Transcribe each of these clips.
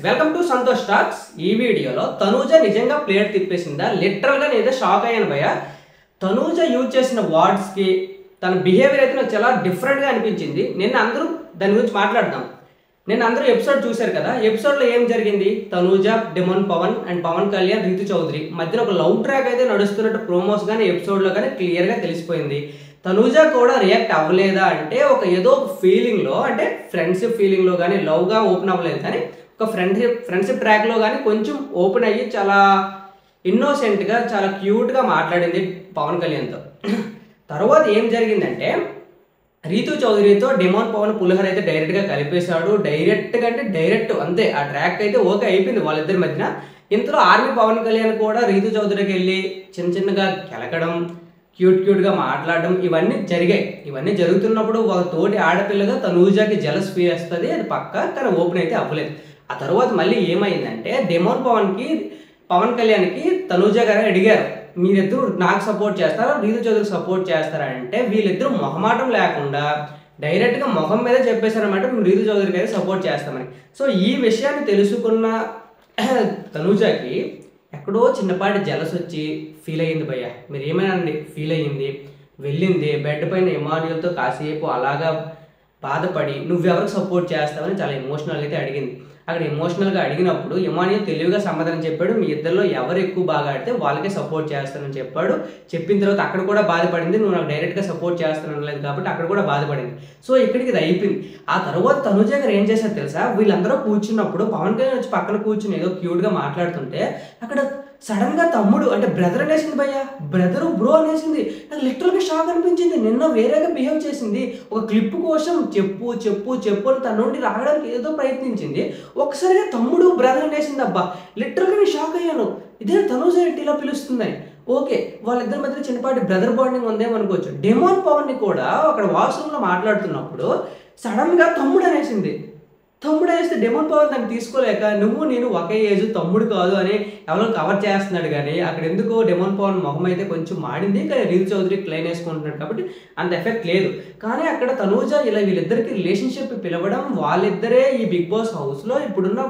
Welcome to Santosh talks. ఈ వీడియోలో తనూజ నిజంగా ప్లేట్ తిప్పేసిందా? లిటరల్గా నేనైతే షాక్ అయ్యాను భయ్య. తనూజ యూజ్ చేసిన వర్డ్స్కి తన బిహేవియర్ అయితే నాకు చాలా డిఫరెంట్గా అనిపించింది. నిన్న అందరూ దాని గురించి మాట్లాడదాం. నేను అందరూ ఎపిసోడ్ చూశారు కదా. ఎపిసోడ్లో ఏం జరిగింది? తనూజ, డెమోన్ పవన్ అండ్ పవన్ కళ్యాణ్, రితు చౌదరి మధ్యలో ఒక లవ్ ట్రాక్ అయితే నడుస్తున్నట్టు ప్రోమోస్ కానీ ఎపిసోడ్లో కానీ క్లియర్గా తెలిసిపోయింది. తనూజ కూడా రియాక్ట్ అవ్వలేదా అంటే ఒక ఏదో ఒక ఫీలింగ్లో, అంటే ఫ్రెండ్షిప్ ఫీలింగ్లో కానీ లవ్గా ఓపెన్ అవ్వలేదు, కానీ ఒక ఫ్రెండ్షిప్ ట్రాక్లో కానీ కొంచెం ఓపెన్ అయ్యి చాలా ఇన్నోసెంట్గా చాలా క్యూట్గా మాట్లాడింది పవన్ కళ్యాణ్తో. తర్వాత ఏం జరిగిందంటే రీతు చౌదరితో డెమోన్ పవన్ పులిహోర అయితే డైరెక్ట్గా కలిపేశాడు. డైరెక్ట్ అంతే. ఆ ట్రాక్ అయితే ఓకే అయిపోయింది వాళ్ళిద్దరి మధ్యన. ఇంతలో ఆర్మీ పవన్ కళ్యాణ్ కూడా రీతు చౌదరికి వెళ్ళి చిన్నగా కెలకడం, క్యూట్గా మాట్లాడడం ఇవన్నీ జరిగాయి. ఇవన్నీ జరుగుతున్నప్పుడు ఒక తోటి ఆడపిల్లగా తనూజాకి జలస్ ఫీల్ వస్తుంది, అది పక్కా. కానీ ఓపెన్ అయితే అవ్వలేదు. ఆ తర్వాత మళ్ళీ ఏమైందంటే డెమోన్ పవన్ కళ్యాణ్కి తనూజ గారు అడిగారు, మీరిద్దరు నాకు సపోర్ట్ చేస్తారా, రీతు చౌదరికి సపోర్ట్ చేస్తారా అంటే వీళ్ళిద్దరూ మొహమాటం లేకుండా డైరెక్ట్గా మొహం మీద చెప్పేశారనమాట, మేము రీతు చౌదరికి అయితే సపోర్ట్ చేస్తామని. సో ఈ విషయాన్ని తెలుసుకున్న తనూజకి ఎక్కడో చిన్నపాటి జలస్ వచ్చి ఫీల్ అయ్యింది భయ్య. మీరు ఏమైనా ఫీల్ అయ్యింది, వెళ్ళింది బెడ్ పైన ఇమాన్యుయల్తో కాసేపు అలాగా బాధపడి నువ్వెవరికి సపోర్ట్ చేస్తావని చాలా ఎమోషనల్గా అయితే అడిగింది. అక్కడ ఎమోషనల్గా అడిగినప్పుడు ఇమాన్యుయల్ తెలివిగా సమాధానం చెప్పాడు, మీ ఇద్దరిలో ఎవరు ఎక్కువ బాగా ఆడితే వాళ్ళకే సపోర్ట్ చేస్తానని చెప్పాడు. చెప్పిన తర్వాత అక్కడ కూడా బాధపడింది, నువ్వు నాకు డైరెక్ట్గా సపోర్ట్ చేస్తానలేదు కాబట్టి అక్కడ కూడా బాధపడింది. సో ఇక్కడికి ఇది అయిపోయింది. ఆ తర్వాత తనూజ గారు ఏం చేశారు తెలుసా? వీళ్ళందరూ కూర్చున్నప్పుడు పవన్ కళ్యాణ్ వచ్చి పక్కన కూర్చుని ఏదో క్యూట్గా మాట్లాడుతుంటే అక్కడ సడన్గా తమ్ముడు అంటే బ్రదర్ అనేసింది భయ్య. బ్రదరు బ్రో అనేసింది. నాకు లిటరల్గా షాక్ అనిపించింది. నిన్న వేరేగా బిహేవ్ చేసింది. ఒక క్లిప్ కోసం చెప్పు అని తన నుండి రావడానికి ఏదో ప్రయత్నించింది. ఒకసారిగా తమ్ముడు బ్రదర్ అనేసింది. అబ్బా, లిటరల్గా నేను షాక్ అయ్యాను. ఇదే తనూజ ఏంటి ఇలా పిలుస్తుందని. ఓకే, వాళ్ళిద్దరి మధ్య చిన్నపాటి బ్రదర్ బాండింగ్ ఉందేమో అనుకోవచ్చు. డెమోన్ పవన్ని కూడా అక్కడ వాష్రూమ్లో మాట్లాడుతున్నప్పుడు సడన్గా తమ్ముడు అనేసింది. తమ్ముడు వేస్తే డెమోన్ పవన్ దాన్ని తీసుకోలేక నువ్వు నేను ఒకే ఏజ్, తమ్ముడు కాదు అని ఎవరో కవర్ చేస్తున్నాడు. కానీ అక్కడ ఎందుకో డెమోన్ పవన్ మొహం అయితే కొంచెం మాడింది. కానీ రీతు చౌదరి క్లైన్ వేసుకుంటున్నాడు కాబట్టి అంత ఎఫెక్ట్ లేదు. కానీ అక్కడ తనూజ ఇలా వీళ్ళిద్దరికి రిలేషన్షిప్ పిలవడం, వాళ్ళిద్దరే ఈ బిగ్ బాస్ హౌస్లో ఇప్పుడున్న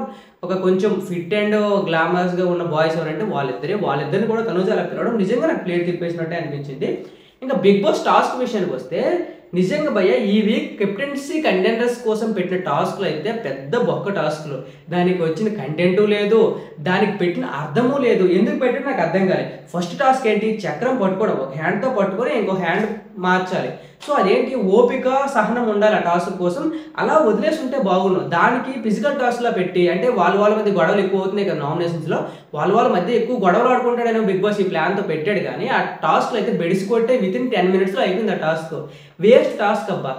ఒక కొంచెం ఫిట్ అండ్ గ్లామరస్గా ఉన్న బాయ్స్ ఎవరంటే వాళ్ళిద్దరిని కూడా తనూజ అలా పిలవడం నిజంగా నాకు ప్లేట్ తిప్పేసినట్టే అనిపించింది. ఇంకా బిగ్ బాస్ టాస్క్ విషయానికి వస్తే నిజంగా భయ్య ఈ వీక్ కెప్టెన్సీ కంటెండర్స్ కోసం పెట్టిన టాస్క్లు అయితే పెద్ద బొక్క టాస్క్లు. దానికి వచ్చిన కంటెంటు లేదు, దానికి పెట్టిన అర్థము లేదు. ఎందుకు పెట్టిన నాకు అర్థం కాలేదు. ఫస్ట్ టాస్క్ ఏంటి? చక్రం పట్టుకోవడం, ఒక హ్యాండ్తో పట్టుకొని ఇంకో హ్యాండ్ మార్చాలి. సో అదేంటి? ఓపిక సహనం ఉండాలి ఆ టాస్క్ కోసం. అలా వదిలేసి ఉంటే బాగున్నాం. దానికి ఫిజికల్ టాస్క్లో పెట్టి, అంటే వాళ్ళ మధ్య గొడవలు ఎక్కువ అవుతున్నాయి కదా నామినేషన్స్లో, వాళ్ళ మధ్య ఎక్కువ గొడవలు ఆడుకుంటాడని బిగ్ బాస్ ఈ ప్లాన్తో పెట్టాడు. కానీ ఆ టాస్క్లో అయితే బెడిసికొట్టే వితిన్ 10 minutesలో అయిపోయింది ఆ టాస్క్. వేస్ట్ టాస్క్ అబ్బా.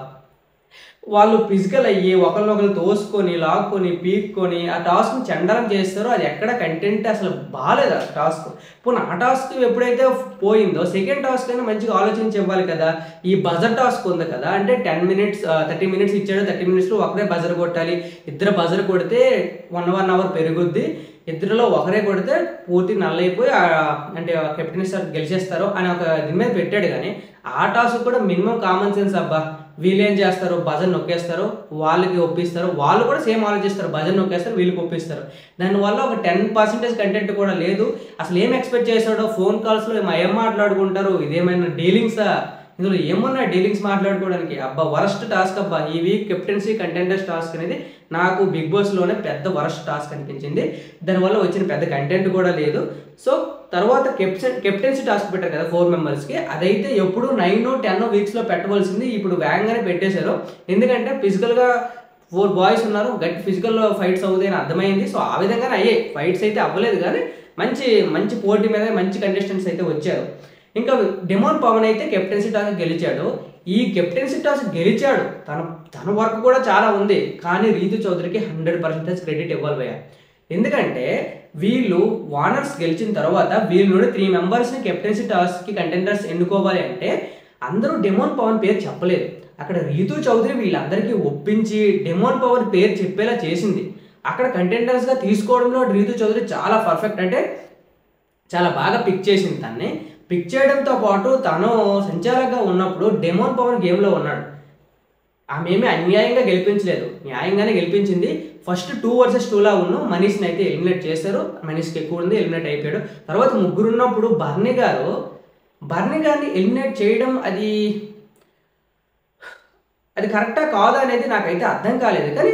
వాళ్ళు ఫిజికల్ అయ్యి ఒకరినొకరు తోసుకొని లాక్కొని పీక్కొని ఆ టాస్క్ని చండాలం చేస్తారో అది ఎక్కడ కంటెంట్ అసలు బాగాలేదు ఆ టాస్క్. పోనీ ఆ టాస్క్ ఎప్పుడైతే పోయిందో సెకండ్ టాస్క్ అయినా మంచిగా ఆలోచించి ఇవ్వాలి కదా. ఈ బజర్ టాస్క్ ఉంది కదా, అంటే 10 minutes 30 minutes ఇచ్చాడు. 30 minutesలో ఒకరే బజర్ కొట్టాలి. ఇద్దరు బజర్ కొడితే 1 hour పెరుగుద్ది. ఇద్దరిలో ఒకరే కొడితే పూర్తి నల్లైపోయి అంటే కెప్టెన్ సార్ గెలిచేస్తారు అని ఒక దీని మీద పెట్టాడు. కానీ ఆ టాస్క్ కూడా మినిమం కామన్ సెన్స్ అబ్బా. వీళ్ళు ఏం చేస్తారు? బజర్ నొక్కేస్తారు, వాళ్ళకి ఒప్పిస్తారు. వాళ్ళు కూడా సేమ్ ఆలోచిస్తారు, బజర్ నొక్కేస్తారు, వీళ్ళకి ఒప్పిస్తారు. దానివల్ల ఒక 10% కంటెంట్ కూడా లేదు. అసలు ఏం ఎక్స్పెక్ట్ చేస్తాడో? ఫోన్ కాల్స్లో ఏం మాట్లాడుకుంటారు? ఇదేమైనా డీలింగ్సా? ఇందులో ఏమన్నా డీలింగ్స్ మాట్లాడుకోవడానికి? అబ్బా వరస్ట్ టాస్క్ అబ్బా. ఈ వీక్ కెప్టెన్సీ కంటెండర్స్ టాస్క్ అనేది నాకు బిగ్ బాస్లోనే పెద్ద వరస్ట్ టాస్క్ అనిపించింది. దానివల్ల వచ్చిన పెద్ద కంటెంట్ కూడా లేదు. సో తర్వాత కెప్టెన్సీ టాస్క్ పెట్టారు కదా 4 members, అదైతే ఎప్పుడు 9-10 weeksలో పెట్టవలసింది. ఇప్పుడు వేగంగానే పెట్టేశారు. ఎందుకంటే ఫిజికల్గా 4 boys ఉన్నారు, గట్టి ఫిజికల్లో ఫైట్స్ అవుతాయని అర్థమైంది. సో ఆ విధంగానే అయ్యాయి. ఫైట్స్ అయితే అవ్వలేదు కానీ మంచి పోటీ మీద మంచి కంటెస్టెంట్స్ అయితే వచ్చారు. ఇంకా డెమోన్ పవన్ అయితే కెప్టెన్సీ టాస్క్ గెలిచాడు. ఈ కెప్టెన్సీ టాస్క్ గెలిచాడు, తన వర్క్ కూడా చాలా ఉంది. కానీ రీతు చౌదరికి 100% క్రెడిట్ ఇవ్వాలి భయ్య. ఎందుకంటే వీళ్ళు వానర్స్ గెలిచిన తర్వాత వీళ్ళ నుండి 3 members కెప్టెన్సీ టాస్క్కి కంటెండర్స్ ఎన్నుకోవాలి అంటే అందరూ డెమోన్ పవన్ పేరు చెప్పలేదు. అక్కడ రీతు చౌదరి వీళ్ళందరికీ ఒప్పించి డెమోన్ పవన్ పేరు చెప్పేలా చేసింది. అక్కడ కంటెండర్స్గా తీసుకోవడంలో రీతు చౌదరి చాలా పర్ఫెక్ట్, అంటే చాలా బాగా పిక్ చేసింది. తన్ని పిక్ చేయడంతో పాటు తను సంచాలకుగా ఉన్నప్పుడు డెమోన్ పవన్ గేమ్లో ఉన్నాడు. ఆమె అన్యాయంగా గెలిపించలేదు, న్యాయంగానే గెలిపించింది. ఫస్ట్ 2 vs 2లా మనీష్ని అయితే ఎలిమినేట్ చేశారు. మనీష్కి ఎక్కువ ఉంది, ఎలిమినేట్ అయిపోయాడు. తర్వాత ముగ్గురు ఉన్నప్పుడు బర్నీ గారిని ఎలిమినేట్ చేయడం అది కరెక్టా కాదా అనేది నాకైతే అర్థం కాలేదు. కానీ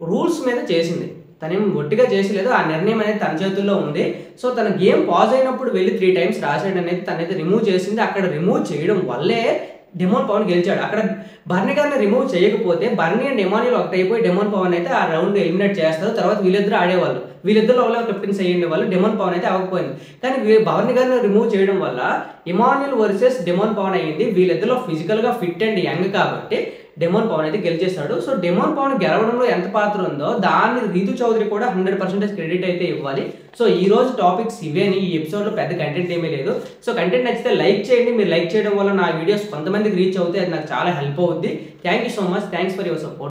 రూల్స్ మీద చేసింది, తనేం ఒట్టిగా చేసలేదు. ఆ నిర్ణయం అనేది తన చేతుల్లో ఉంది. సో తన గేమ్ పాజ్ అయినప్పుడు వెళ్ళి 3 times రాజాడ్ అనేది తనైతే రిమూవ్ చేసింది. అక్కడ రిమూవ్ చేయడం వల్లే డెమోన్ పవన్ గెలిచాడు. అక్కడ బర్నీ గారిని రిమూవ్ చేయకపోతే బర్నీ అండ్ ఎమాన్యుల్ ఒకటైపోయి డెమోన్ పవన్ అయితే ఆ రౌండ్ ఎలిమినేట్ చేస్తారు. తర్వాత వీళ్ళిద్దరు ఆడేవాళ్ళు, వీళ్ళిద్దరు ఒకళ్ళు కెప్టెన్స్ అయ్యిండే వాళ్ళు. డెమోన్ పవన్ అయితే అవ్వకపోయింది. కానీ బర్నీ గారిని రిమూవ్ చేయడం వల్ల ఎమాన్యుల్ వర్సెస్ డెమోన్ పవన్ అయ్యింది. వీళ్ళిద్దరిలో ఫిజికల్గా ఫిట్ అండ్ యంగ్ కాబట్టి డెమోన్ పవన్ అయితే గెలిచేస్తాడు. సో డెమోన్ పవన్ గెలవడంలో ఎంత పాత్ర ఉందో దాన్ని రీతు చౌదరి కూడా 100% క్రెడిట్ అయితే ఇవ్వాలి. సో ఈ రోజు టాపిక్స్ ఇవేని. ఈ ఎపిసోడ్లో పెద్ద కంటెంట్ ఏమీ లేదు. సో కంటెంట్ నచ్చితే లైక్ చేయండి. మీరు లైక్ చేయడం వల్ల నా వీడియోస్ కొంతమందికి రీచ్ అవుతాయి, అది నాకు చాలా హెల్ప్ అవుద్ది. Thank you so much. Thanks for your support.